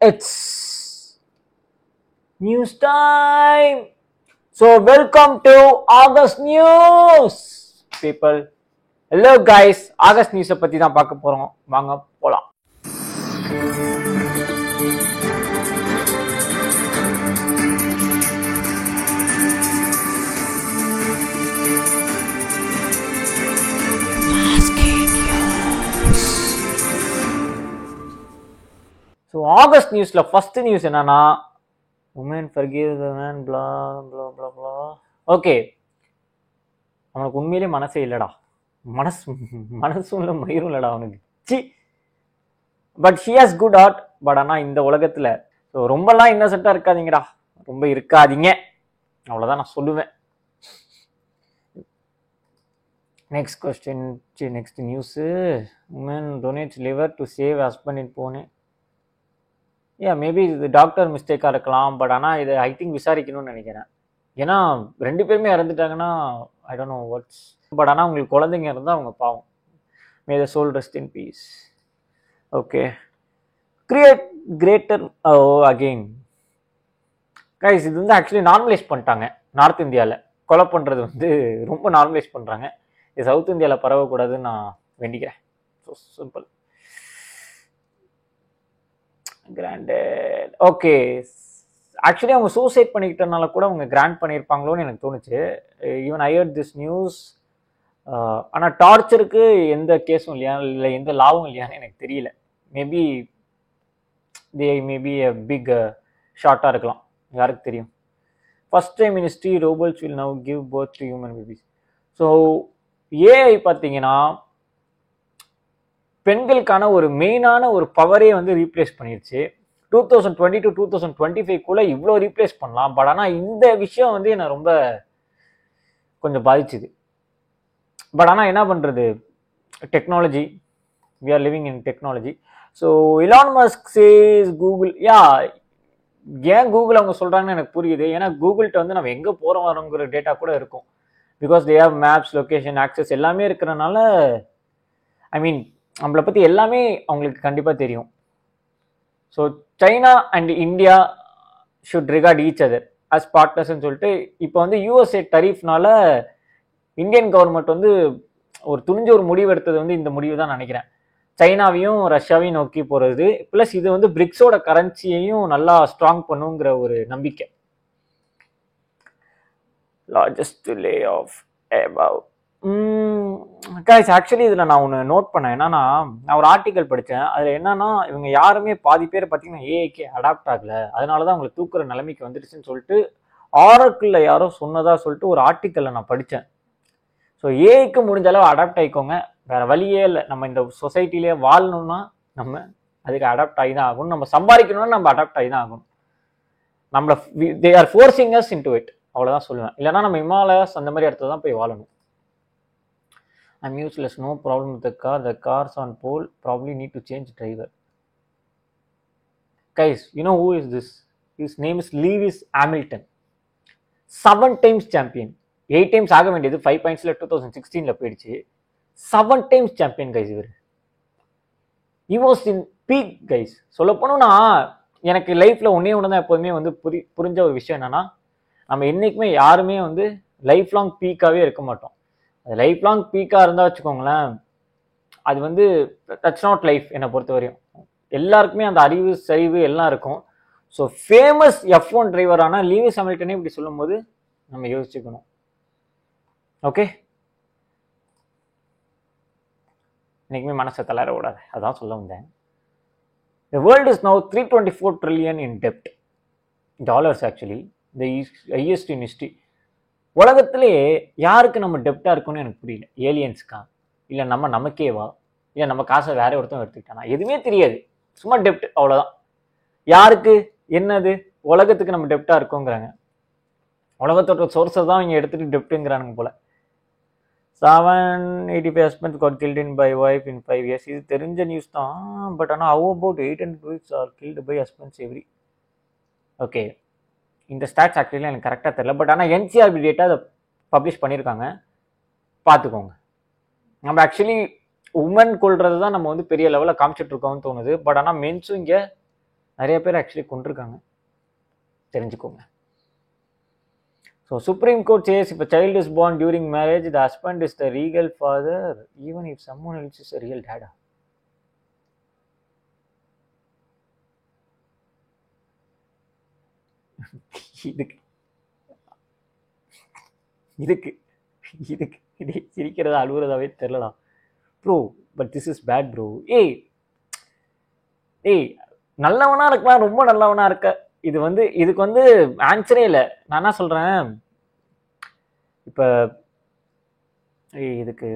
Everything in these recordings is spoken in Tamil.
It's news time. So welcome to August News, people. Hello guys, August News பத்தி தான் பார்க்க போறோம். வாங்க போலாம். ஸோ ஆகஸ்ட் நியூஸ்ல ஃபர்ஸ்ட் நியூஸ் என்னன்னா woman forgive the man blah blah blah blah. Okay, அவனுக்கு உண்மையிலே மனசே இல்லடா, மனசும் இல்லை மயிரும் இல்லடா அவனுக்கு. சி, but she has good heart. But ஆனால் இந்த உலகத்துல ஸோ ரொம்பலாம் இன்னசென்ட்டா இருக்காதீங்கடா, ரொம்ப இருக்காதீங்க, அவ்வளோதான் நான் சொல்லுவேன். Next question, next news. Woman donates liver to save husband in Pune. Maybe இது டாக்டர் மிஸ்டேக்காக இருக்கலாம். பட் ஆனால் இது ஐ திங்க் விசாரிக்கணும்னு நினைக்கிறேன். ஏன்னா ரெண்டு பேருமே இறந்துட்டாங்கன்னா I don't know what's. But ஆனால் உங்களுக்கு குழந்தைங்க இருந்தால் அவங்க பாவம். May the soul rest in peace. Okay, create greater again guys. இது வந்து ஆக்சுவலி நார்மலைஸ் பண்ணிட்டாங்க நார்த் இந்தியாவில். கொலை பண்ணுறது வந்து ரொம்ப நார்மலைஸ் பண்ணுறாங்க. இது சவுத் இந்தியாவில் பரவக்கூடாதுன்னு நான் வேண்டிக்கிறேன். So simple. Granted. Okay, actually அவங்க சூசைட் பண்ணிக்கிட்டனால கூட அவங்க கிராண்ட் பண்ணியிருப்பாங்களோன்னு எனக்கு தோணுச்சு. Even I heard this news. ஆனால் டார்ச்சருக்கு எந்த கேஸும் இல்லையா, இல்லை எந்த லாவும் இல்லையான்னு எனக்கு தெரியல. மேபி மேபி பிக் ஷார்ட்டாக இருக்கலாம், யாருக்கு தெரியும். First time ministry robots will now give birth to human babies. So AI பார்த்தீங்கன்னா பெண்களுக்கான ஒரு மெயினான ஒரு பவரே வந்து ரீப்ளேஸ் பண்ணிருச்சு. 2020 to 2025 இவ்வளோ ரீப்ளேஸ் பண்ணலாம். பட் ஆனால் இந்த விஷயம் வந்து என்னை ரொம்ப கொஞ்சம் பாதிச்சுது. பட் ஆனால் என்ன பண்ணுறது, technology, we are living in technology. So Elon Musk says Google. ஏன் கூகுள் அவங்க சொல்கிறாங்கன்னு எனக்கு புரியுது. ஏன்னா கூகுள்கிட்ட வந்து நம்ம எங்கே போகிறோம் வரோங்கிற டேட்டா கூட இருக்கும். Because they have maps, location, access எல்லாமே இருக்கிறனால ஐ மீன் நம்மளை பற்றி எல்லாமே அவங்களுக்கு கண்டிப்பாக தெரியும். So China and India should regard each other as பார்ட்னர்ஸ்ன்னு சொல்லிட்டு இப்போ வந்து யூஎஸ்ஏ டரீஃப்னால இந்தியன் கவர்மெண்ட் வந்து ஒரு துணிஞ்ச ஒரு முடிவு எடுத்தது வந்து இந்த முடிவு தான் நினைக்கிறேன். சைனாவையும் ரஷ்யாவையும் நோக்கி போகிறது. ப்ளஸ் இது வந்து பிரிக்ஸோட கரன்சியையும் நல்லா ஸ்ட்ராங் பண்ணுங்கிற ஒரு நம்பிக்கை. Largest lay off above. Guys, actually இதில் நான் ஒன்று நோட் பண்ணேன். என்னன்னா, நான் ஒரு ஆர்டிக்கல் படித்தேன். அதில் என்னன்னா, இவங்க யாருமே பாதி பேர் பார்த்தீங்கன்னா ஏஐக்கு அடாப்ட் ஆகலை, அதனால தான் அவங்களுக்கு தூக்குற நிலைமைக்கு வந்துடுச்சுன்னு சொல்லிட்டு ஆரக்கிளில் யாரோ சொன்னதா சொல்லிட்டு ஒரு ஆர்டிக்கலில் நான் படித்தேன். ஸோ ஏஐக்கு முடிஞ்ச அளவு அடாப்ட் ஆகிக்கோங்க, வேற வழியே இல்லை. நம்ம இந்த சொசைட்டிலேயே வாழணும்னா நம்ம அதுக்கு அடாப்ட் ஆகி தான் ஆகணும். நம்ம சம்பாதிக்கணும்னா நம்ம அடாப்ட் ஆகி தான் ஆகணும். நம்மளை they are forcing as into it, அவ்வளோதான் சொல்லுவேன். இல்லைன்னா நம்ம இமாலயாஸ் அந்த மாதிரி இடத்துல தான் போய் வாழணும். I'm useless, no problem with the car. The car's on pole, probably need to change driver. Guys, you know who is this? His name is Lewis Hamilton. 7 times champion. 8 times ஆக வேண்டியது 5 pointsல 2016ல போயிடுச்சு. 7 times champion guys. இவர் he was in peak guys. சொல்ல போனோம்னா எனக்கு லைஃப்ல ஒன்னே ஒன்று தான் எப்போதுமே வந்து புரிஞ்ச ஒரு விஷயம் என்னன்னா, நம்ம என்னைக்குமே யாருமே வந்து லைஃப் லாங் பீக்காவே இருக்க மாட்டோம். அது லைஃப் லாங் பீக்காக இருந்தால் வச்சுக்கோங்களேன், அது வந்து டச் நாட் லைஃப். என்னை பொறுத்த வரையும் எல்லாருக்குமே அந்த அறிவு சரிவு எல்லாம் இருக்கும். ஸோ ஃபேமஸ் F1 டிரைவரான லீவிஸ் ஹாமில்டனே இப்படி சொல்லும் போது நம்ம யோசிச்சுக்கணும். ஓகே, இன்னைக்குமே மனசை தளர விடாது, அதான் சொல்ல வந்தேன். The world is now 324 trillion in debt dollars, actually the highest in history. உலகத்திலே யாருக்கு நம்ம டெப்டாக இருக்கும்னு எனக்கு புரியல. ஏலியன்ஸுக்கா, இல்லை நமக்கேவா, இல்லை நம்ம காசை வேற ஒருத்தவங்க எடுத்துக்கிட்டானா, எதுவுமே தெரியாது. சும்மா டெப்ட், அவ்வளோதான். யாருக்கு என்னது, உலகத்துக்கு நம்ம டெப்டாக இருக்கோங்கிறாங்க. உலகத்தோட சோர்ஸை தான் இங்கே எடுத்துகிட்டு டெப்ட்டுங்கிறானுங்க போல. 785 husbands got killed by wife in 5 years. இது தெரிஞ்ச நியூஸ் தான். பட் ஆனால் how about 800 wives are killed by husbands every. Okay, இந்த ஸ்டாட்ஸ் ஆக்சுவலி எனக்கு கரெக்டாக தெரியல. பட் ஆனால் என்சிஆர்பி டேட்டா அதை பப்ளிஷ் பண்ணியிருக்காங்க, பார்த்துக்கோங்க. நம்ம ஆக்சுவலி உமன் கொள்றது தான் நம்ம வந்து பெரிய லெவலில் காமிச்சிட்டு இருக்கோம்னு தோணுது. பட் ஆனால் மென்ஸும் இங்கே நிறைய பேர் ஆக்சுவலி கொண்டிருக்காங்க, தெரிஞ்சுக்கோங்க. So supreme court says if a child is born during marriage, the husband is the legal father even if someone else is a real dad. இதுக்கு இதுக்கு இதுக்கு இது சிரிக்கிறதா அழுகுறதாவே தெரியலாம் bro. But this is bad bro. ஏய் நல்லவனா இருக்கலாம், ரொம்ப நல்லவனா இருக்க. இது வந்து இதுக்கு வந்து ஆன்சரே இல்லை. நான் என்ன சொல்றேன், இப்போ இதுக்கு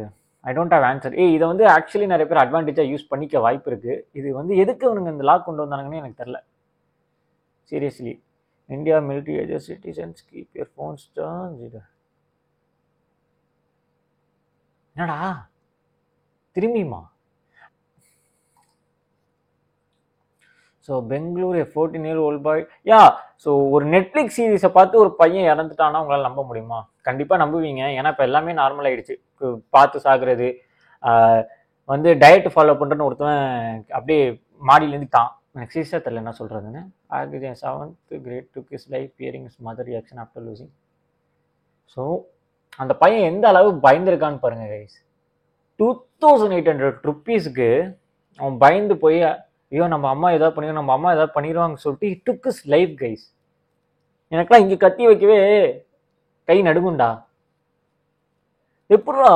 ஐ டோன்ட் ஹவ் ஆன்சர். இதை வந்து ஆக்சுவலி நிறைய பேர் அட்வான்டேஜாக யூஸ் பண்ணிக்க வாய்ப்பு இருக்கு. இது வந்து எதுக்கு அவனுங்க இந்த லா கொண்டு வந்தானுங்கன்னு எனக்கு தெரியல. Seriously, India military age citizens keep your phones charge. என்னடா திரும்பியுமா? ஸோ பெங்களூர் 14-year-old பாய். யா, ஸோ ஒரு நெட்ஃப்ளிக்ஸ் சீரீஸை பார்த்து ஒரு பையன் இறந்துட்டானா உங்களால் நம்ப முடியுமா? கண்டிப்பாக நம்புவீங்க. ஏன்னா இப்போ எல்லாமே நார்மல் ஆகிடுச்சு. பார்த்து சாகுறது, வந்து டயட் ஃபாலோ பண்ணுறேன்னு ஒருத்தவன் அப்படியே மாடியிலேருந்து தான் எனக்கு சீரியஸாக தெரியல என்ன சொல்கிறதுன்னு. 7th grade took his life hearing his mother reaction after losing. So அந்த பையன் எந்த அளவுக்கு பயந்துருக்கான்னு பாருங்க கைஸ். 2800 rupeesக்கு அவன் பயந்து போய், ஐயோ நம்ம அம்மா ஏதாவது பண்ணிடுவோம், நம்ம அம்மா ஏதாவது பண்ணிடுவாங்கன்னு சொல்லிட்டு he took his life guys. எனக்குலாம் இங்கே கத்தி வைக்கவே கை நடுங்குண்டா. எப்படா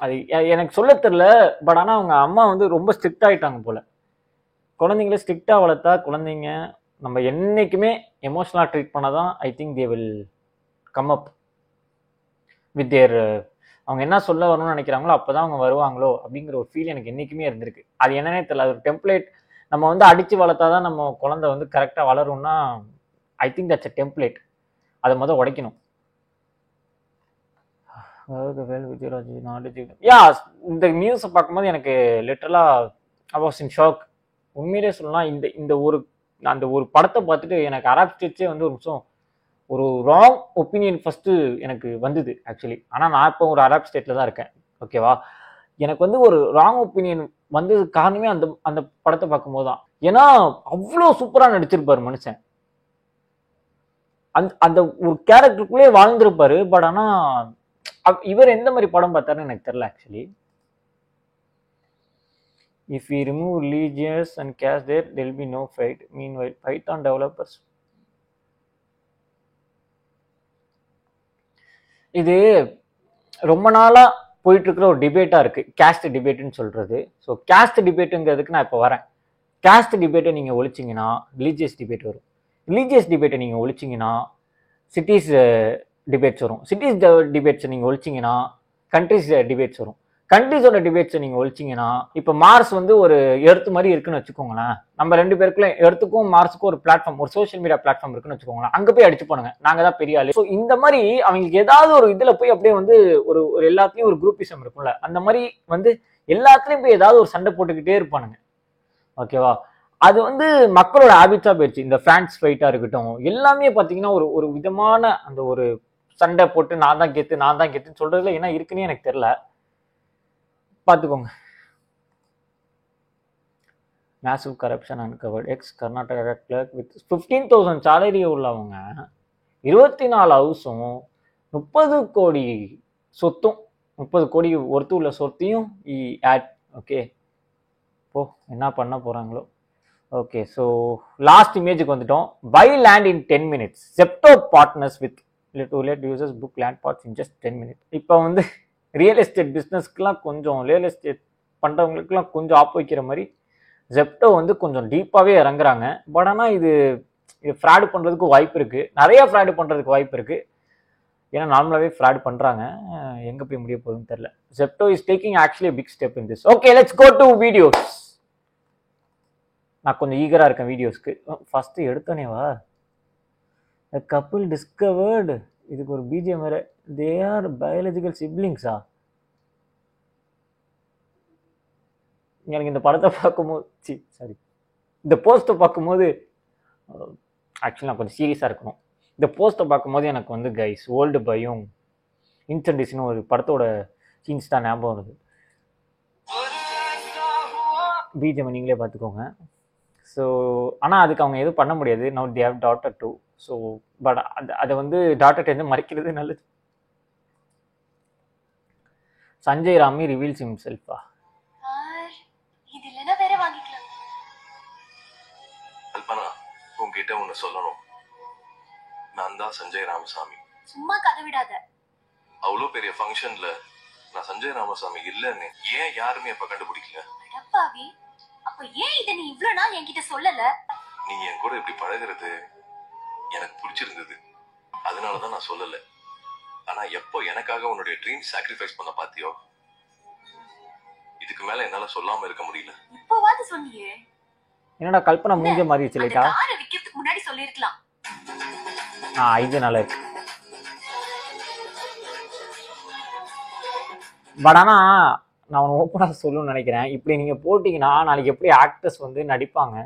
அது எனக்கு சொல்ல தெரியல. பட் ஆனால் அவங்க அம்மா வந்து ரொம்ப ஸ்ட்ரிக்ட் ஆகிட்டாங்க போல. குழந்தைங்கள ஸ்ட்ரிக்டாக வளர்த்தா குழந்தைங்க நம்ம என்றைக்குமே எமோஷனலாக ட்ரீட் பண்ணாதான் I think they will come up with their, அவங்க என்ன சொல்ல வரணும்னு நினைக்கிறாங்களோ அப்போதான் அவங்க வருவாங்களோ அப்படிங்கிற ஒரு ஃபீல் எனக்கு என்றைக்குமே இருந்திருக்கு. அது என்னன்னே தெரியல. அது ஒரு டெம்ப்ளேட். நம்ம வந்து அடித்து வளர்த்தாதான் நம்ம குழந்தை வந்து கரெக்டாக வளரும்னா I think that's a template. அதை முதல் உடைக்கணும். யா, இந்த நியூஸை பார்க்கும்போது எனக்கு லிட்டரலாக ஐ வாஸ் இன் ஷாக். உண்மையிலே சொல்லலாம், இந்த அந்த ஒரு படத்தை பார்த்துட்டு எனக்கு அரப் ஸ்டேட்ஸே வந்து ஒரு நிமிஷம் ஒரு ராங் ஒப்பீனியன் ஃபஸ்ட்டு எனக்கு வந்தது ஆக்சுவலி. ஆனால் நான் இப்போ ஒரு அரப் ஸ்டேட்டில் தான் இருக்கேன், ஓகேவா. எனக்கு வந்து ஒரு ராங் ஒப்பீனியன் வந்தது காரணமே அந்த படத்தை பார்க்கும்போது தான். ஏன்னா அவ்வளோ சூப்பராக நடிச்சிருப்பாரு மனுஷன். அந்த ஒரு கேரக்டருக்குள்ளே வாழ்ந்திருப்பாரு. பட் ஆனால் இவர் எந்த மாதிரி படம் பார்த்தாருன்னு எனக்கு தெரியல actually. If we remove religious and caste there will be no fight. Meanwhile, Python developers. இது ரொம்ப நாளா போயிட்டு இருக்கிற ஒரு டிபேட்டா இருக்கு, கேஸ்ட் டிபேட்னு சொல்றது. ஸோ கேஸ்ட் டிபேட்டுங்கிறதுக்கு நான் இப்போ வரேன். கேஸ்ட் டிபேட்டை நீங்க ஒழிச்சிங்கன்னா ரிலீஜியஸ் டிபேட் வரும். ரிலீஜியஸ் டிபேட்டை நீங்க ஒழிச்சிங்கன்னா சிட்டிஸ் டிபேட்ஸ் வரும். சிட்டிஸ் டிபேட்ஸை நீங்க ஒழிச்சிங்கன்னா கண்ட்ரிஸ் டிபேட்ஸ் வரும். கண்ட்ரிஸோட டிபேட்ஸை நீங்கள் ஒழிச்சிங்கன்னா, இப்போ மார்ஸ் வந்து ஒரு எர்த்து மாதிரி இருக்குன்னு வச்சுக்கோங்களேன். நம்ம ரெண்டு பேருக்குள்ள எர்த்துக்கும் மார்ஸுக்கும் ஒரு பிளாட்ஃபார்ம், ஒரு சோஷியல் மீடியா பிளாட்ஃபார்ம் இருக்குன்னு வச்சுக்கோங்களேன். அங்கே போய் அடிச்சு போனுங்க, நாங்கள் தான் பெரிய ஆளு. ஸோ இந்த மாதிரி அவங்களுக்கு ஏதாவது ஒரு இதில் போய் அப்படியே வந்து ஒரு எல்லாத்துலேயும் ஒரு குரூப்பிசம் இருக்கும்ல, அந்த மாதிரி வந்து எல்லாத்துலேயும் போய் ஏதாவது ஒரு சண்டை போட்டுக்கிட்டே இருப்பானுங்க, ஓகேவா. அது வந்து மக்களோட ஹேபிட்ஸாக போயிடுச்சு. இந்த ஃபேன்ஸ் ஃபைட்டாக இருக்கட்டும், எல்லாமே பார்த்தீங்கன்னா ஒரு விதமான அந்த ஒரு சண்டை போட்டு நான் தான் கெத்துன்னு சொல்றதுல என்ன இருக்குன்னே எனக்கு தெரியல. பார்த்துக்கோங்க. Massive corruption uncovered. Ex Karnataka clerk with 15,000 salary உள்ளவங்க 24 ஹவுஸும் 30 கோடி சொத்தும் 30 கோடி ஒருத்து உள்ள சொத்தையும் ஓகே போ என்ன பண்ண போறாங்களோ. ஓகே, ஸோ லாஸ்ட் இமேஜுக்கு வந்துட்டோம். Buy land in 10 minutes. Zepto partners with to let users book land plots in just 10 minutes. இப்போ வந்து ரியல் எஸ்டேட் பிஸ்னஸ்க்குலாம் கொஞ்சம் ரியல் எஸ்டேட் பண்ணுறவங்களுக்குலாம் கொஞ்சம் ஆப் வைக்கிற மாதிரி ஜெப்டோ வந்து கொஞ்சம் டீப்பாகவே இறங்குறாங்க. பட் ஆனால் இது ஃப்ராடு பண்ணுறதுக்கு வாய்ப்பு இருக்குது, நிறைய ஃப்ராடு பண்ணுறதுக்கு வாய்ப்பு இருக்குது. ஏன்னா நார்மலாகவே ஃப்ராடு பண்ணுறாங்க, எங்கே போய் முடிய போகுதுன்னு தெரியல. Zepto is taking actually big step in this. Okay, let's go to videos. நான் கொஞ்சம் ஈகராக இருக்கேன் வீடியோஸ்க்கு. ஃபஸ்ட்டு எடுத்தோனேவா a couple discovered, இதுக்கு ஒரு பிஜிஎம் வேறு. they are biological siblings-ஆ? எனக்கு இந்த படத்தை பார்க்கும்போது இந்த போஸ்ட்டை பார்க்கும்போது ஆக்சுவலி நான் கொஞ்சம் சீரியஸாக இருக்கணும். இந்த போஸ்ட்டை பார்க்கும்போது எனக்கு வந்து கைஸ் ஓல்டு பையும் இன்சென்டிஸ்னு ஒரு படத்தோட சீன்ஸ் தான் ஞாபகம் வருது. பிஜிஎம் நீங்களே பார்த்துக்கோங்க. ஸோ ஆனால் அதுக்கு அவங்க எதுவும் பண்ண முடியாது. Now they have daughter too. So but அதை வந்து டாட்டர்கிட்ட மறைக்கிறது நல்லது. சஞ்சய் ராமி ரிவீல்ஸ் ஹிம்செல்ஃபா. இது இல்லனா வேற வாங்கிக்கலாம். கல்பனா, உன்கிட்ட ஒன்னு சொல்லணும். நான் தான் சஞ்சய் ராமசாமி. சும்மா கதை விடாத. அவ்வளோ பெரிய ஃபங்க்ஷன்ல நான் சஞ்சய் ராமசாமி இல்லன்னு ஏன் யாருமே இப்ப கண்டுபிடிக்கல? அடப்பாவி, அப்ப ஏன் இத நீ இவ்ளோ நாள் என்கிட்ட சொல்லல? நீ என் கூட இப்படி பழகுறது எனக்கு பிடிச்சிருந்தது, அதனாலதான் நான் சொல்லல. ஆனா எப்போ எனக்காக உன்னுடைய ட்ரீம் சாக்ரிஃபைஸ் பண்ண பாத்தியோ, இதுக்கு மேல என்னால சொல்லாம இருக்க முடியல. இப்போவாது சொன்னியே. என்னடா கல்பனா மூஞ்ச மாறிடுச்சு லைட்டா. காரை விக்கிறதுக்கு முன்னாடி சொல்லிருக்கலாம். இது நல்லா இருக்கு. பட் ஆனால் நான் ஒன்று ஓப்பனாக சொல்லணும்னு நினைக்கிறேன். இப்படி நீங்கள் போட்டிங்கன்னா நாளைக்கு எப்படி ஆக்டர்ஸ் வந்து நடிப்பாங்க,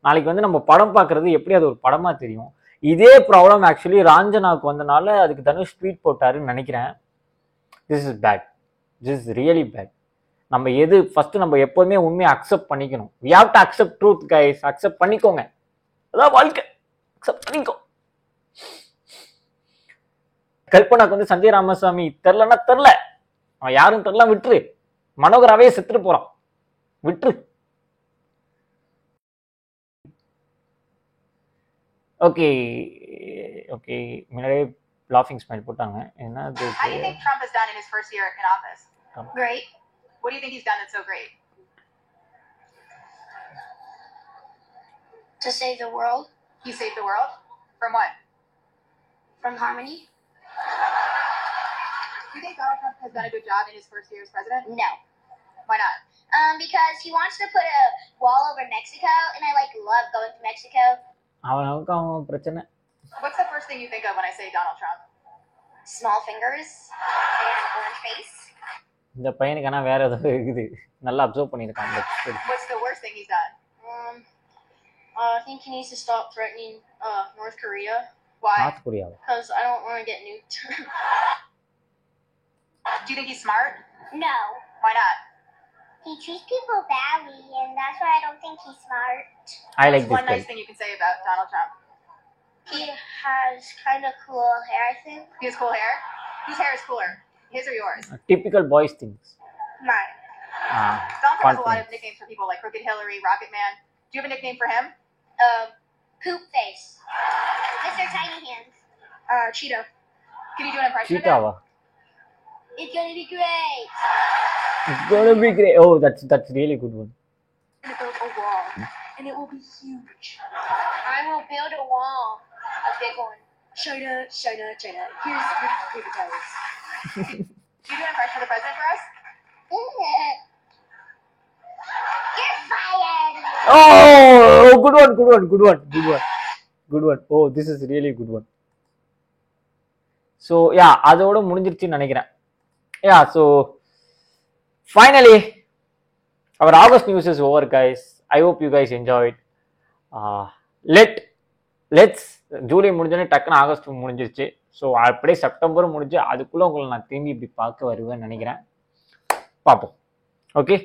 நாளைக்கு வந்து நம்ம படம் பார்க்குறது எப்படி அது ஒரு படமாக தெரியும். இதே ப்ராப்ளம் ஆக்சுவலி ராஞ்சனாவுக்கு வந்தனால அதுக்கு தனுஷ் ட்வீட் போட்டாருன்னு நினைக்கிறேன். This is bad, this is really bad. நம்ம எது ஃபஸ்ட்டு நம்ம எப்போதுமே உண்மையை அக்செப்ட் பண்ணிக்கணும். We have to accept truth guys. Accept பண்ணிக்கோங்க, அதான் வாழ்க்கை. அக்செப்ட் பண்ணிக்கோ. கல்பனாக்கு வந்து சஞ்சய் ராமசாமி தெரிலன்னா தெரில, அவன் யாரும் தெரியலாம், விட்டுரு. மனோகராவே செத்துட்டு போறான், விட்டுரு. ஓகே ஓகே, முன்னாடியே லாஃபிங் ஸ்மைல் போட்டாங்க. என்ன அது? How do you think Trump has done in his first year in office? Great. What do you think he's done that's so great? To save the world. He saved the world? From what? From harmony? Do you think Donald Trump has done a good job in his first year as president? No. Why not? Because he wants to put a wall over Mexico, and I love going to Mexico. அவன் பிரச்சனை. What's the first thing you think of when I say Donald Trump? Small fingers and orange face. இந்த பையனுக்கு ஆனால் வேற ஏதோ இருக்குது, நல்லா அப்சர்வ் பண்ணியிருக்கான். What's the worst thing he's done? I think he needs to stop threatening North Korea. Why? North கொரியாவா? Because I don't want to get nuked. Do you think he's smart? No. Why not? He treats people badly, and that's why I don't think he's smart. I like What's this one guy. nice thing you can say about Donald Trump? He has kind of cool hair, I think. He has cool hair? Whose hair is cooler? His or yours? Typical boys things. Mine. Donald Trump has a lot of nicknames for people, like Crooked Hillary, Rocket Man. Do you have a nickname for him? Poop face. Mr. Tiny Hands. Cheeto. Can you do an impression of him? Cheetah. It's gonna be great. It's gonna be great. Oh, that's really good one. I'm gonna build a wall, and it will be huge. I will build a wall, a big one. China, China, China. Here's your paper towels. Can you do an impression of the president for us? You're fired. Oh, good one. Oh, this is really good one. So yeah, அதோட முடிஞ்சிருச்சுன்னு நினைக்கிறேன். Yeah, so finally our August news is over, guys. I hope you guys enjoyed. Let's July முடிஞ்சோடனே டக்குன்னு ஆகஸ்ட் முடிஞ்சிருச்சு. ஸோ அப்படியே செப்டம்பரும் முடிஞ்சு அதுக்குள்ளே உங்களை நான் திரும்பி இப்படி பார்க்க வருவேன்னு நினைக்கிறேன். பார்ப்போம். ஓகே,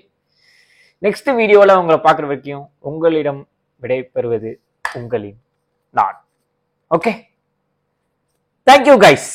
நெக்ஸ்ட் வீடியோவில் உங்களை பார்க்குற வரைக்கும் உங்களிடம் விடை பெறுவது உங்களின் நான். Okay, thank you guys.